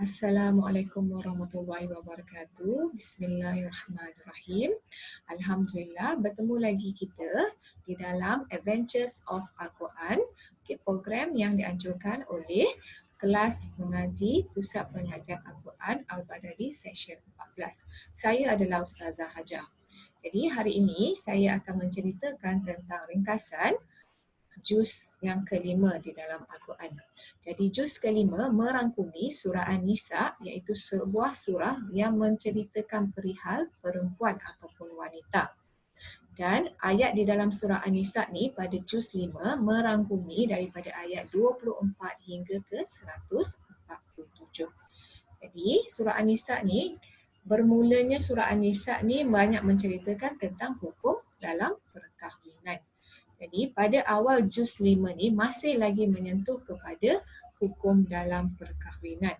Assalamualaikum warahmatullahi wabarakatuh. Bismillahirrahmanirrahim. Alhamdulillah, bertemu lagi kita di dalam Adventures of Al-Quran, program yang dianjurkan oleh kelas mengaji Pusat Pengajian Al-Quran Al-Badari Session 14. Saya adalah Ustazah Hajar. Jadi hari ini saya akan menceritakan tentang ringkasan juz yang kelima di dalam Al-Quran. Jadi juz kelima merangkumi surah An-Nisa, iaitu sebuah surah yang menceritakan perihal perempuan ataupun wanita. Dan ayat di dalam surah An-Nisa ni pada juz 5 merangkumi daripada ayat 24 hingga ke 147. Jadi surah An-Nisa ni, bermulanya surah An-Nisa ni banyak menceritakan tentang hukum dalam perkahwinan. Jadi pada awal juz 5 ni masih lagi menyentuh kepada hukum dalam perkahwinan.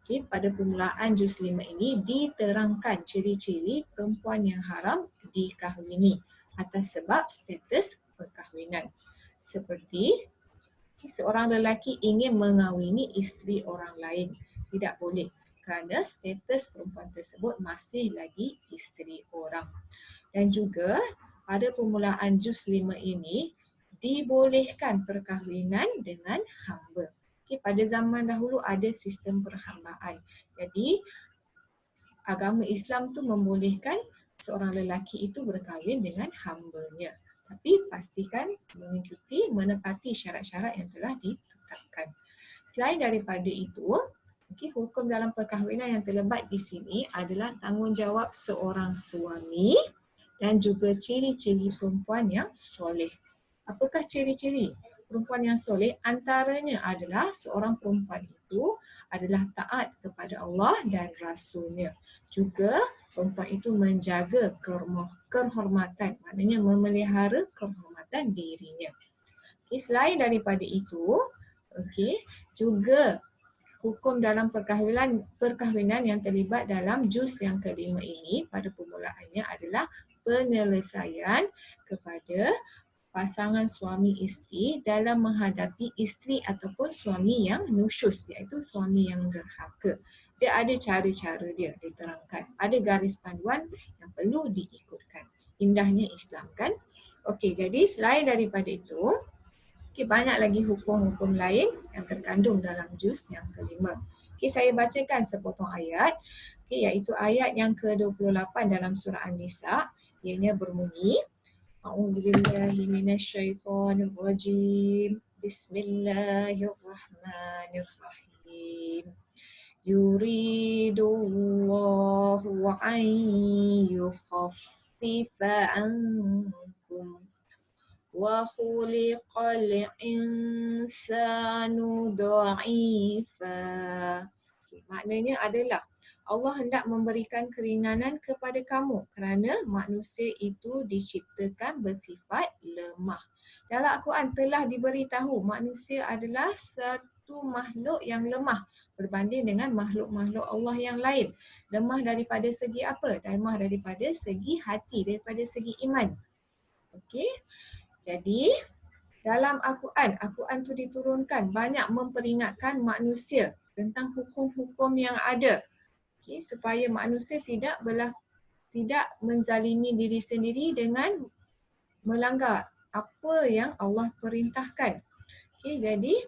Okay, pada permulaan juz 5 ini diterangkan ciri-ciri perempuan yang haram dikahwini atas sebab status perkahwinan. Seperti seorang lelaki ingin mengahwini isteri orang lain. Tidak boleh kerana status perempuan tersebut masih lagi isteri orang. Dan juga pada permulaan juz 5 ini dibolehkan perkahwinan dengan hamba. Okay, pada zaman dahulu ada sistem perhambaan. Jadi agama Islam tu membolehkan seorang lelaki itu berkahwin dengan hambanya. Tapi pastikan mengikuti, menepati syarat-syarat yang telah ditetapkan. Selain daripada itu, hukum dalam perkahwinan yang terlibat di sini adalah tanggungjawab seorang suami dan juga ciri-ciri perempuan yang soleh. Apakah ciri-ciri perempuan yang soleh? Antaranya adalah seorang perempuan itu adalah taat kepada Allah dan Rasulnya. Juga perempuan itu menjaga kehormatan, maknanya memelihara kehormatan dirinya. Selain daripada itu, juga hukum dalam perkahwinan yang terlibat dalam juz yang kelima ini pada permulaannya adalah penyelesaian kepada pasangan suami isteri dalam menghadapi isteri ataupun suami yang nusyus, iaitu suami yang derhaka. Dia ada cara-cara dia diterangkan. Ada garis panduan yang perlu diikutkan. Indahnya Islam kan? Okey, jadi selain daripada itu, banyak lagi hukum-hukum lain yang terkandung dalam juz yang kelima. Saya bacakan sepotong ayat, iaitu ayat yang ke-28 dalam surah An-Nisa. Ianya berbunyi, A'udzubillahi minasyaitonirrajim. Bismillahirrahmanirrahim. Yuridullahu an yukhaffifa ankum wa khuliqal insanu dha'ifa. Maknanya adalah Allah hendak memberikan keringanan kepada kamu kerana manusia itu diciptakan bersifat lemah. Dalam Al-Quran telah diberitahu manusia adalah satu makhluk yang lemah berbanding dengan makhluk-makhluk Allah yang lain. Lemah daripada segi apa? Lemah daripada segi hati, daripada segi iman. Okey. Jadi dalam Al-Quran tu diturunkan banyak memperingatkan manusia tentang hukum-hukum yang ada. Supaya manusia tidak menzalimi diri sendiri dengan melanggar apa yang Allah perintahkan. Jadi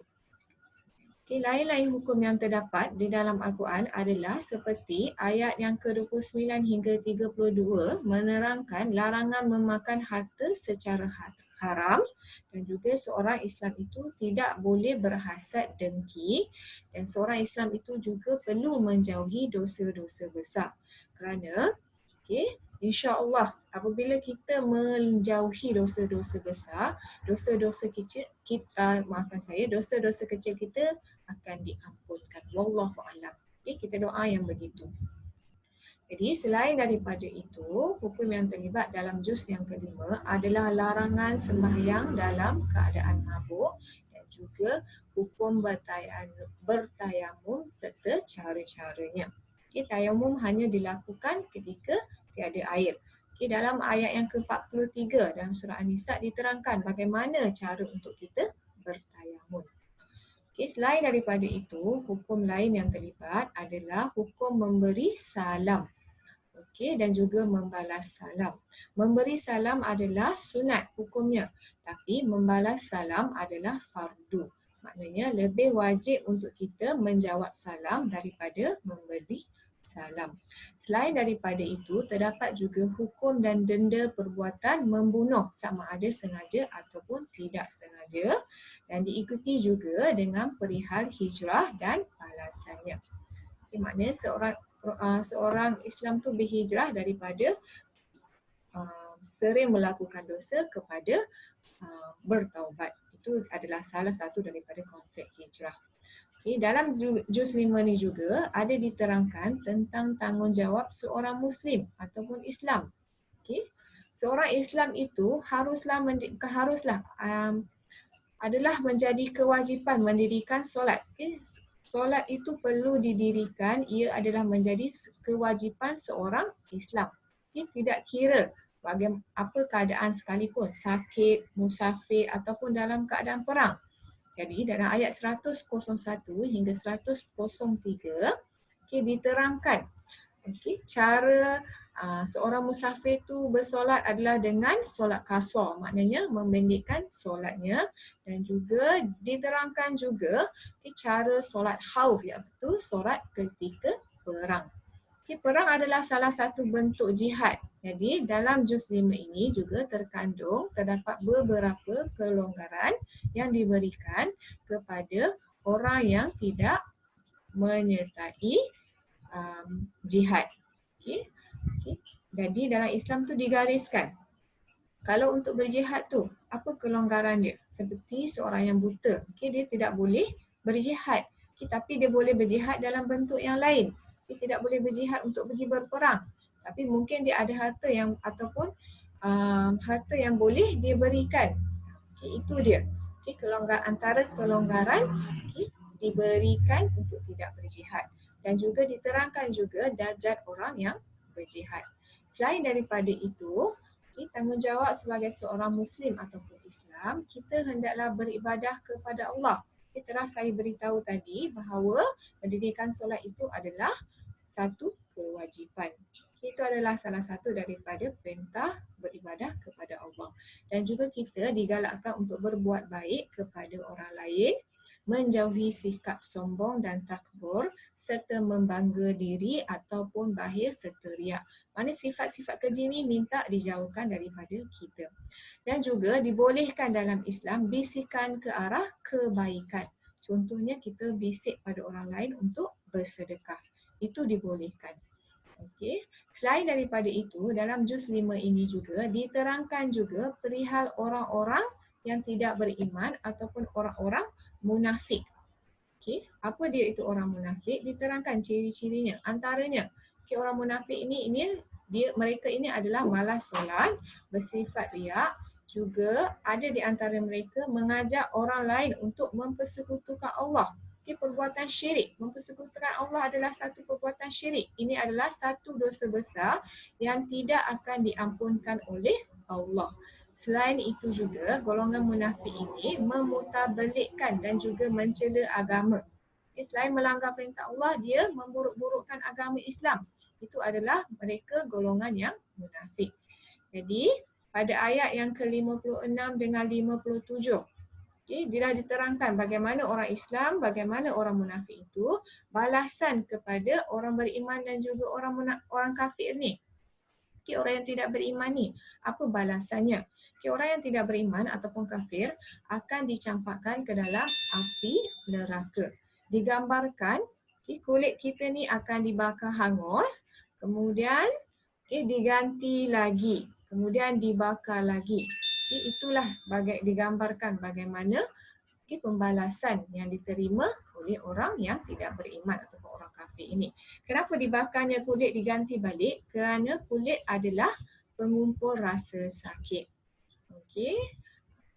lain-lain hukum yang terdapat di dalam Al-Quran adalah seperti ayat yang ke-29 hingga 32 menerangkan larangan memakan harta secara haram, dan juga seorang Islam itu tidak boleh berhasad dengki, dan seorang Islam itu juga perlu menjauhi dosa-dosa besar. Kerana insya-Allah apabila kita menjauhi dosa-dosa besar, dosa-dosa kecil kita akan diampunkan. Wallahu a'lam. Kita doa yang begitu. Jadi selain daripada itu, hukum yang terlibat dalam juz yang kelima adalah larangan sembahyang dalam keadaan mabuk dan juga hukum bertayamum serta cara-caranya. Tayamum hanya dilakukan ketika tiada air. Dalam ayat yang ke-43 dalam surah An-Nisa diterangkan bagaimana cara untuk kita bertayamum. Okey, selain daripada itu, hukum lain yang terlibat adalah hukum memberi salam. Okey, dan juga membalas salam. Memberi salam adalah sunat hukumnya, tapi membalas salam adalah fardu. Maknanya lebih wajib untuk kita menjawab salam daripada memberi salam. Selain daripada itu, terdapat juga hukum dan denda perbuatan membunuh sama ada sengaja ataupun tidak sengaja, dan diikuti juga dengan perihal hijrah dan balasannya. Maknanya seorang Islam tu berhijrah daripada sering melakukan dosa kepada bertaubat. Itu adalah salah satu daripada konsep hijrah. Okay, dalam juz 5 ni juga ada diterangkan tentang tanggungjawab seorang Muslim ataupun Islam. Okay. Seorang Islam itu adalah menjadi kewajipan mendirikan solat. Okay. Solat itu perlu didirikan, ia adalah menjadi kewajipan seorang Islam. Okay. Tidak kira apa keadaan sekalipun, sakit, musafir ataupun dalam keadaan perang. Jadi dalam ayat 101 hingga 103 okay, diterangkan okay, cara seorang musafir tu bersolat adalah dengan solat qasar, maknanya memendekkan solatnya, dan juga diterangkan juga okay, cara solat khauf, iaitu solat ketika perang. Okay, perang adalah salah satu bentuk jihad. Jadi dalam juz 5 ini juga terdapat beberapa kelonggaran yang diberikan kepada orang yang tidak menyertai jihad. Okay. Okay. Jadi dalam Islam tu digariskan, kalau untuk berjihad tu, apa kelonggaran dia? Seperti seorang yang buta, okay, dia tidak boleh berjihad. Okay, tapi dia boleh berjihad dalam bentuk yang lain. Dia tidak boleh berjihad untuk pergi berperang. Tapi mungkin dia ada harta yang ataupun harta yang boleh dia berikan. Okay, itu dia. Okay, antara kelonggaran okay, diberikan untuk tidak berjihad. Dan juga diterangkan juga darjat orang yang berjihad. Selain daripada itu, okay, tanggungjawab sebagai seorang Muslim ataupun Islam, kita hendaklah beribadah kepada Allah. Okay, telah saya beritahu tadi bahawa mendirikan solat itu adalah satu kewajipan. Itu adalah salah satu daripada perintah beribadah kepada Allah. Dan juga kita digalakkan untuk berbuat baik kepada orang lain, menjauhi sikap sombong dan takbur, serta membangga diri ataupun bahir serta riak. Mana sifat-sifat keji ni minta dijauhkan daripada kita. Dan juga dibolehkan dalam Islam bisikan ke arah kebaikan. Contohnya kita bisik pada orang lain untuk bersedekah. Itu dibolehkan. Okey. Selain daripada itu, dalam juz 5 ini juga diterangkan juga perihal orang-orang yang tidak beriman ataupun orang-orang munafik. Okey, apa dia itu orang munafik? Diterangkan ciri-cirinya. Antaranya, okay, orang munafik ini mereka ini adalah malas solat, bersifat riak, juga ada di antara mereka mengajak orang lain untuk mempersekutukan Allah. Perbuatan syirik, mempersekutukan Allah adalah satu perbuatan syirik. Ini adalah satu dosa besar yang tidak akan diampunkan oleh Allah. Selain itu juga, golongan munafik ini memutarbelikkan dan juga mencela agama. Selain melanggar perintah Allah, dia memburuk-burukkan agama Islam. Itu adalah mereka golongan yang munafik. Jadi, pada ayat yang ke-56 dengan 57, okay, bila diterangkan bagaimana orang Islam, bagaimana orang munafik itu, balasan kepada orang beriman dan juga orang kafir ni. Okay, orang yang tidak beriman ni, apa balasannya? Okay, orang yang tidak beriman ataupun kafir akan dicampakkan ke dalam api neraka. Digambarkan, okay, kulit kita ni akan dibakar hangus, kemudian okay, diganti lagi, kemudian dibakar lagi. Okay, itulah digambarkan bagaimana okay, pembalasan yang diterima oleh orang yang tidak beriman ataupun orang kafir ini. Kenapa dibakarnya kulit diganti balik? Kerana kulit adalah pengumpul rasa sakit. Okey.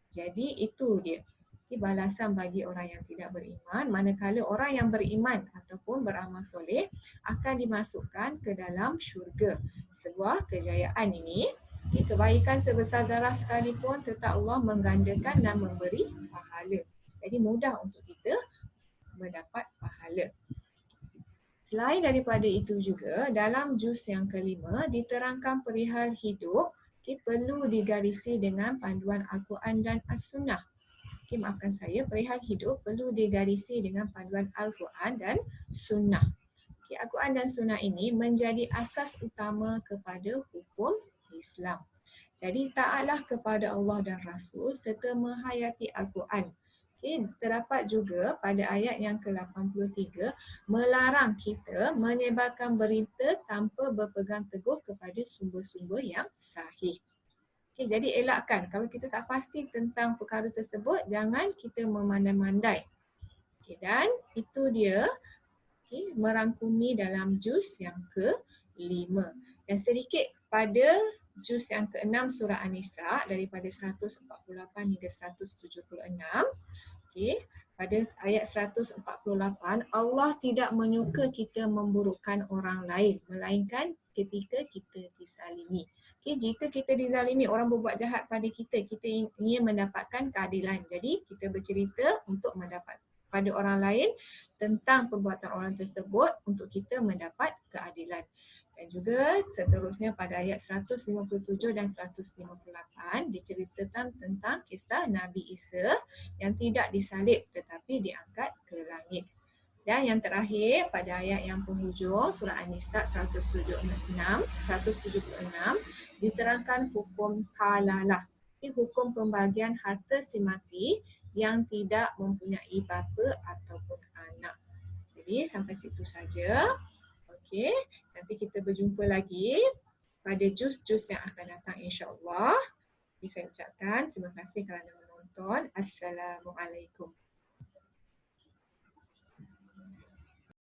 Jadi itu dia. Okay, balasan bagi orang yang tidak beriman, manakala orang yang beriman ataupun beramal soleh akan dimasukkan ke dalam syurga. Sebuah kejayaan ini. Kebaikan sebesar zarah sekalipun tetap Allah menggandakan dan memberi pahala. Jadi mudah untuk kita mendapat pahala. Selain daripada itu juga, dalam juz yang kelima diterangkan perihal hidup perlu digarisi dengan panduan Al-Quran dan As-Sunnah. Maafkan saya, perihal hidup perlu digarisi dengan panduan Al-Quran dan Sunnah. Al-Quran dan Sunnah ini menjadi asas utama kepada hukum Islam. Jadi taatlah kepada Allah dan Rasul serta menghayati Al-Quran. Terdapat juga pada ayat yang ke-83 melarang kita menyebarkan berita tanpa berpegang teguh kepada sumber-sumber yang sahih. Jadi elakkan, kalau kita tak pasti tentang perkara tersebut, jangan kita memandai-mandai. Dan itu dia merangkumi dalam juz yang ke-5. Dan sedikit pada juz yang ke-6 surah An-Nisa daripada 148 hingga 176. Pada ayat 148, Allah tidak menyuka kita memburukkan orang lain, melainkan ketika kita dizalimi. Jika kita dizalimi, orang berbuat jahat pada kita, kita ingin mendapatkan keadilan. Jadi kita bercerita untuk mendapat pada orang lain tentang perbuatan orang tersebut untuk kita mendapat keadilan. Dan juga seterusnya pada ayat 157 dan 158 diceritakan tentang kisah Nabi Isa yang tidak disalib tetapi diangkat ke langit. Dan yang terakhir pada ayat yang penghujung surah An-Nisa 176 diterangkan hukum kalalah, hukum pembagian harta si mati yang tidak mempunyai bapa ataupun anak. Jadi sampai situ saja. Okey, nanti kita berjumpa lagi pada juz-juz yang akan datang insya-Allah. Saya ucapkan terima kasih kerana menonton. Assalamualaikum.